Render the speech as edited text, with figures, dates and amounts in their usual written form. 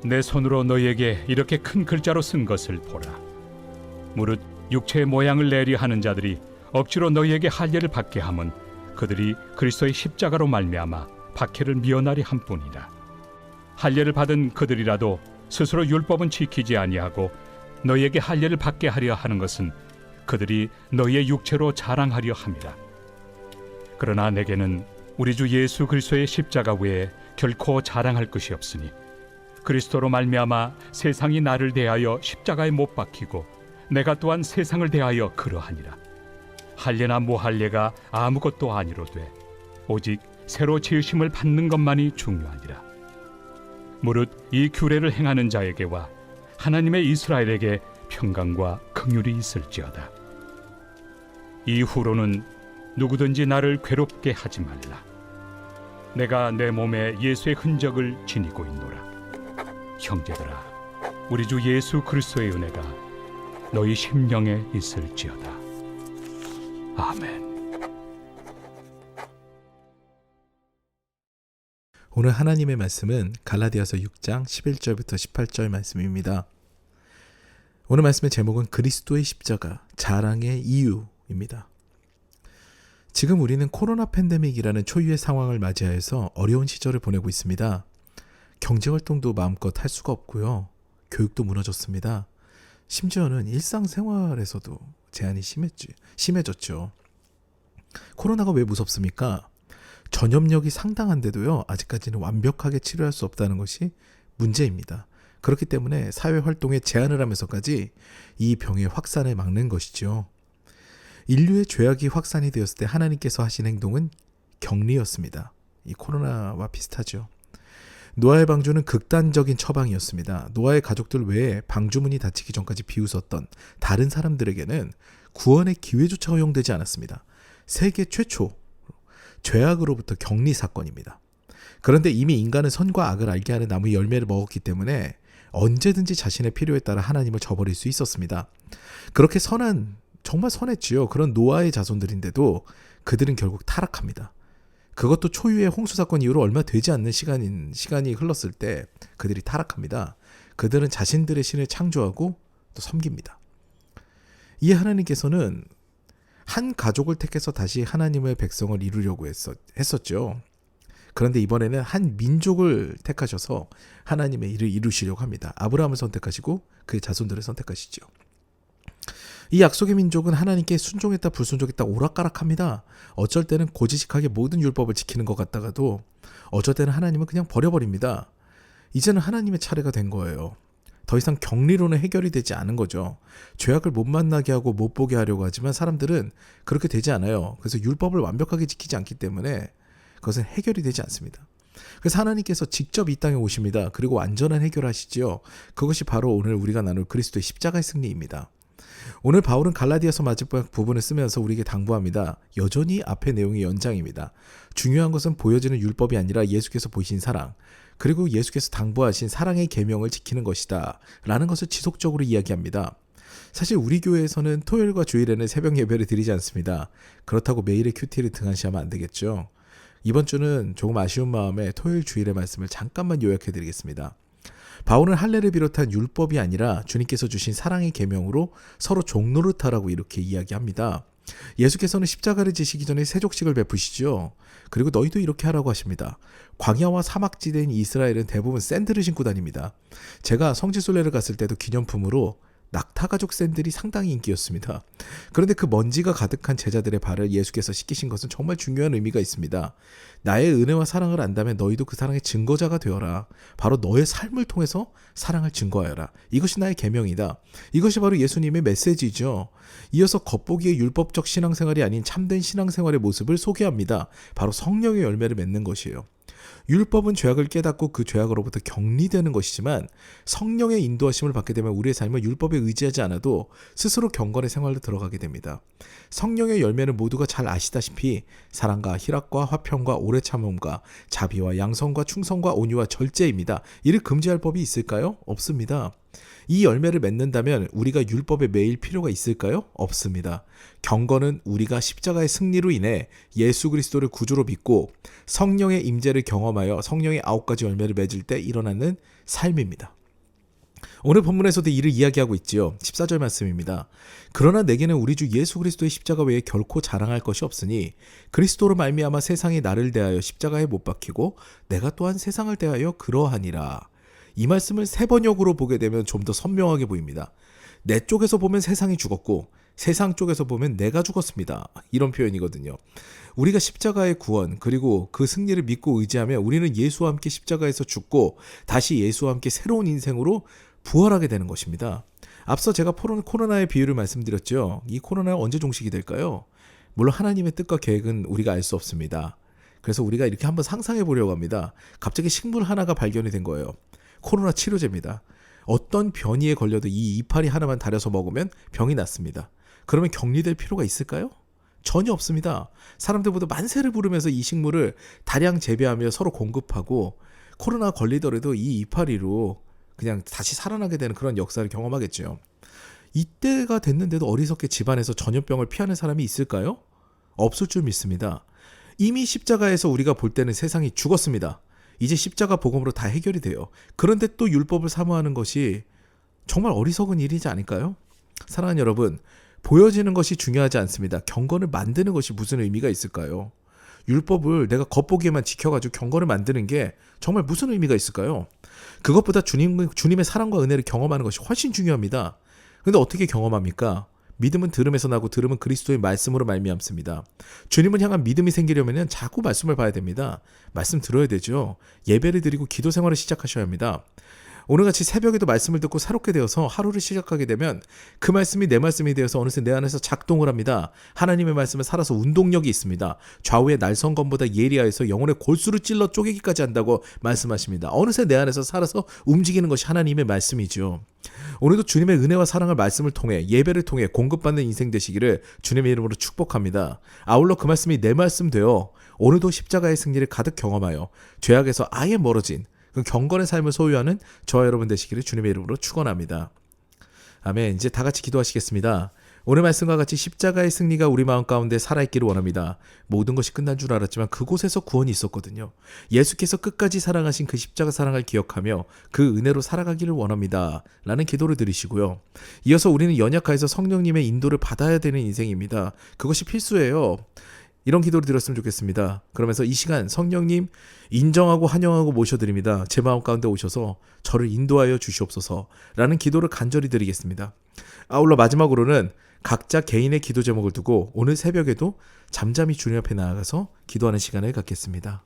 내 손으로 너희에게 이렇게 큰 글자로 쓴 것을 보라. 무릇 육체의 모양을 내려 하는 자들이 억지로 너희에게 할례를 받게 함은 그들이 그리스도의 십자가로 말미암아 박해를 미워나리 함뿐이라. 할례를 받은 그들이라도 스스로 율법은 지키지 아니하고 너희에게 할례를 받게 하려 하는 것은 그들이 너희의 육체로 자랑하려 함이라. 그러나 내게는 우리 주 예수 그리스도의 십자가 외에 결코 자랑할 것이 없으니 그리스도로 말미암아 세상이 나를 대하여 십자가에 못 박히고 내가 또한 세상을 대하여 그러하니라. 할례나 무할례가 아무것도 아니로되 오직 새로 지으심을 받는 것만이 중요하니라. 무릇 이 규례를 행하는 자에게와 하나님의 이스라엘에게 평강과 긍휼이 있을지어다. 이후로는 누구든지 나를 괴롭게 하지 말라. 내가 내 몸에 예수의 흔적을 지니고 있노라. 형제들아, 우리 주 예수 그리스도의 은혜가 너희 심령에 있을지어다. 아멘. 오늘 하나님의 말씀은 갈라디아서 6장 11절부터 18절 말씀입니다. 오늘 말씀의 제목은 그리스도의 십자가, 자랑의 이유입니다. 지금 우리는 코로나 팬데믹이라는 초유의 상황을 맞이하여서 어려운 시절을 보내고 있습니다. 경제활동도 마음껏 할 수가 없고요. 교육도 무너졌습니다. 심지어는 일상생활에서도 제한이 심해졌죠. 코로나가 왜 무섭습니까? 전염력이 상당한데도요, 아직까지는 완벽하게 치료할 수 없다는 것이 문제입니다. 그렇기 때문에 사회활동에 제한을 하면서까지 이 병의 확산을 막는 것이죠. 인류의 죄악이 확산이 되었을 때 하나님께서 하신 행동은 격리였습니다. 이 코로나와 비슷하죠. 노아의 방주는 극단적인 처방이었습니다. 노아의 가족들 외에 방주문이 닫히기 전까지 비웃었던 다른 사람들에게는 구원의 기회조차 허용되지 않았습니다. 세계 최초 죄악으로부터 격리 사건입니다. 그런데 이미 인간은 선과 악을 알게 하는 나무 열매를 먹었기 때문에 언제든지 자신의 필요에 따라 하나님을 저버릴 수 있었습니다. 그렇게 정말 선했지요. 그런 노아의 자손들인데도 그들은 결국 타락합니다. 그것도 초유의 홍수 사건 이후로 얼마 되지 않는 시간이 흘렀을 때 그들이 타락합니다. 그들은 자신들의 신을 창조하고 또 섬깁니다. 이에 하나님께서는 한 가족을 택해서 다시 하나님의 백성을 이루려고 했었죠. 그런데 이번에는 한 민족을 택하셔서 하나님의 일을 이루시려고 합니다. 아브라함을 선택하시고 그의 자손들을 선택하시죠. 이 약속의 민족은 하나님께 순종했다 불순종했다 오락가락합니다. 어쩔 때는 고지식하게 모든 율법을 지키는 것 같다가도 어쩔 때는 하나님은 그냥 버려버립니다. 이제는 하나님의 차례가 된 거예요. 더 이상 격리로는 해결이 되지 않은 거죠. 죄악을 못 만나게 하고 못 보게 하려고 하지만 사람들은 그렇게 되지 않아요. 그래서 율법을 완벽하게 지키지 않기 때문에 그것은 해결이 되지 않습니다. 그래서 하나님께서 직접 이 땅에 오십니다. 그리고 완전한 해결하시지요. 그것이 바로 오늘 우리가 나눌 그리스도의 십자가의 승리입니다. 오늘 바울은 갈라디아서 마지막 부분을 쓰면서 우리에게 당부합니다. 여전히 앞의 내용의 연장입니다. 중요한 것은 보여지는 율법이 아니라 예수께서 보이신 사랑, 그리고 예수께서 당부하신 사랑의 계명을 지키는 것이다 라는 것을 지속적으로 이야기합니다. 사실 우리 교회에서는 토요일과 주일에는 새벽 예배를 드리지 않습니다. 그렇다고 매일의 큐티를 등한시하면 안 되겠죠. 이번 주는 조금 아쉬운 마음에 토요일 주일의 말씀을 잠깐만 요약해 드리겠습니다. 바울은 할례를 비롯한 율법이 아니라 주님께서 주신 사랑의 계명으로 서로 종노릇하라고 이렇게 이야기합니다. 예수께서는 십자가를 지시기 전에 세족식을 베푸시죠. 그리고 너희도 이렇게 하라고 하십니다. 광야와 사막지대인 이스라엘은 대부분 샌들을 신고 다닙니다. 제가 성지순례를 갔을 때도 기념품으로 낙타가죽 샌들이 상당히 인기였습니다. 그런데 그 먼지가 가득한 제자들의 발을 예수께서 씻기신 것은 정말 중요한 의미가 있습니다. 나의 은혜와 사랑을 안다면 너희도 그 사랑의 증거자가 되어라. 바로 너의 삶을 통해서 사랑을 증거하여라. 이것이 나의 계명이다. 이것이 바로 예수님의 메시지죠. 이어서 겉보기의 율법적 신앙생활이 아닌 참된 신앙생활의 모습을 소개합니다. 바로 성령의 열매를 맺는 것이에요. 율법은 죄악을 깨닫고 그 죄악으로부터 격리되는 것이지만 성령의 인도하심을 받게 되면 우리의 삶은 율법에 의지하지 않아도 스스로 경건의 생활로 들어가게 됩니다. 성령의 열매는 모두가 잘 아시다시피 사랑과 희락과 화평과 오래 참음과 자비와 양성과 충성과 온유와 절제입니다. 이를 금지할 법이 있을까요? 없습니다. 이 열매를 맺는다면 우리가 율법에 매일 필요가 있을까요? 없습니다. 경건은 우리가 십자가의 승리로 인해 예수 그리스도를 구주로 믿고 성령의 임재를 경험하여 성령의 9가지 열매를 맺을 때 일어나는 삶입니다. 오늘 본문에서도 이를 이야기하고 있지요. 14절 말씀입니다. 그러나 내게는 우리 주 예수 그리스도의 십자가 외에 결코 자랑할 것이 없으니 그리스도로 말미암아 세상이 나를 대하여 십자가에 못 박히고 내가 또한 세상을 대하여 그러하니라. 이 말씀을 세 번역으로 보게 되면 좀 더 선명하게 보입니다. 내 쪽에서 보면 세상이 죽었고 세상 쪽에서 보면 내가 죽었습니다. 이런 표현이거든요. 우리가 십자가의 구원 그리고 그 승리를 믿고 의지하며 우리는 예수와 함께 십자가에서 죽고 다시 예수와 함께 새로운 인생으로 부활하게 되는 것입니다. 앞서 제가 코로나의 비유를 말씀드렸죠. 이 코로나는 언제 종식이 될까요? 물론 하나님의 뜻과 계획은 우리가 알 수 없습니다. 그래서 우리가 이렇게 한번 상상해 보려고 합니다. 갑자기 식물 하나가 발견이 된 거예요. 코로나 치료제입니다. 어떤 변이에 걸려도 이 이파리 하나만 다려서 먹으면 병이 낫습니다. 그러면 격리될 필요가 있을까요? 전혀 없습니다. 사람들보다 만세를 부르면서 이 식물을 다량 재배하며 서로 공급하고 코로나 걸리더라도 이 이파리로 그냥 다시 살아나게 되는 그런 역사를 경험하겠죠. 이때가 됐는데도 어리석게 집안에서 전염병을 피하는 사람이 있을까요? 없을 줄 믿습니다. 이미 십자가에서 우리가 볼 때는 세상이 죽었습니다. 이제 십자가 복음으로 다 해결이 돼요. 그런데 또 율법을 사모하는 것이 정말 어리석은 일이지 않을까요? 사랑하는 여러분, 보여지는 것이 중요하지 않습니다. 경건을 만드는 것이 무슨 의미가 있을까요? 율법을 내가 겉보기에만 지켜가지고 경건을 만드는 게 정말 무슨 의미가 있을까요? 그것보다 주님의 사랑과 은혜를 경험하는 것이 훨씬 중요합니다. 그런데 어떻게 경험합니까? 믿음은 들음에서 나고 들음은 그리스도의 말씀으로 말미암습니다. 주님을 향한 믿음이 생기려면 자꾸 말씀을 봐야 됩니다. 말씀 들어야 되죠. 예배를 드리고 기도 생활을 시작하셔야 합니다. 오늘같이 새벽에도 말씀을 듣고 새롭게 되어서 하루를 시작하게 되면 그 말씀이 내 말씀이 되어서 어느새 내 안에서 작동을 합니다. 하나님의 말씀은 살아서 운동력이 있습니다. 좌우의 날성검보다 예리하여서 영혼의 골수를 찔러 쪼개기까지 한다고 말씀하십니다. 어느새 내 안에서 살아서 움직이는 것이 하나님의 말씀이죠. 오늘도 주님의 은혜와 사랑을 말씀을 통해 예배를 통해 공급받는 인생 되시기를 주님의 이름으로 축복합니다. 아울러 그 말씀이 내 말씀 되어 오늘도 십자가의 승리를 가득 경험하여 죄악에서 아예 멀어진 그 경건의 삶을 소유하는 저와 여러분 되시기를 주님의 이름으로 축원합니다. 아멘. 이제 다 같이 기도하시겠습니다. 오늘 말씀과 같이 십자가의 승리가 우리 마음 가운데 살아있기를 원합니다. 모든 것이 끝난 줄 알았지만 그곳에서 구원이 있었거든요. 예수께서 끝까지 사랑하신 그 십자가 사랑을 기억하며 그 은혜로 살아가기를 원합니다. 라는 기도를 드리시고요. 이어서 우리는 연약하여서 성령님의 인도를 받아야 되는 인생입니다. 그것이 필수예요. 이런 기도를 드렸으면 좋겠습니다. 그러면서 이 시간 성령님 인정하고 환영하고 모셔드립니다. 제 마음 가운데 오셔서 저를 인도하여 주시옵소서 라는 기도를 간절히 드리겠습니다. 아울러 마지막으로는 각자 개인의 기도 제목을 두고 오늘 새벽에도 잠잠히 주님 앞에 나아가서 기도하는 시간을 갖겠습니다.